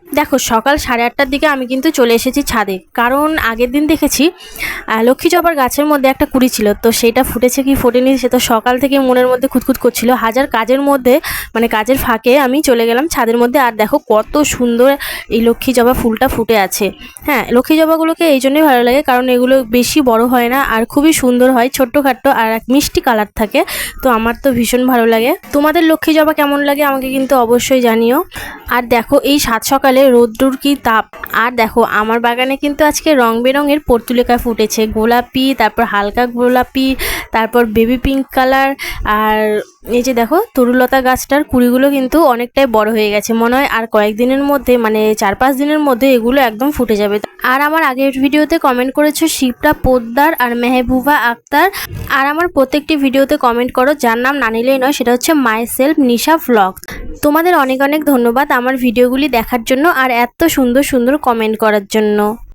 দেখো সকাল 8:30টার দিকে আমি কিন্তু চলে এসেছি ছাদে, কারণ আগের দিন দেখেছি লক্ষ্মী জবার গাছের মধ্যে একটা কুড়ি ছিল, তো সেটা ফুটেছে কি ফোটেনি সে তো সকাল থেকে মনের মধ্যে খুঁতখুত করছিল। হাজার কাজের মধ্যে মানে কাজের ফাঁকে আমি চলে গেলাম ছাদের মধ্যে। আর দেখো কত সুন্দর এই লক্ষ্মী জবা ফুলটা ফুটে আছে। হ্যাঁ, লক্ষ্মী জবাগুলোকে এই জন্যই ভালো লাগে কারণ এগুলো বেশি বড় হয় না আর খুবই সুন্দর হয়, ছোট্টখাট্টো আর এক মিষ্টি কালার থাকে। তো আমার তো ভীষণ ভালো লাগে। তোমাদের লক্ষ্মী জবা কেমন লাগে আমাকে কিন্তু অবশ্যই জানিও। আর দেখো এই সাত সকালে রোদ্দুর কি তাপ। আর দেখো আমার বাগানে কিন্তু আজকে রং বেরঙের পর্তুলিকা ফুটেছে, গোলাপি, তারপর হালকা গোলাপি, তারপর বেবি পিঙ্ক কালার। আর এই যে দেখো তরুলতা গাছটার কুড়িগুলো কিন্তু অনেকটাই বড় হয়ে গেছে, মনে হয় আর কয়েকদিনের মধ্যে মানে 4-5 দিনের মধ্যে এগুলো একদম ফুটে যাবে। আর আমার আগের ভিডিওতে কমেন্ট করেছো শিপ্রা পোদ্দার আর মেহবুবা আক্তার। আর আমার প্রত্যেকটি ভিডিওতে কমেন্ট করো যার নাম না নিলেই নয়, সেটা হচ্ছে মাই সেলফ নিশা ভ্লগ। তোমাদের অনেক অনেক ধন্যবাদ আমার ভিডিওগুলি দেখার জন্য আর এত সুন্দর সুন্দর কমেন্ট করার জন্য।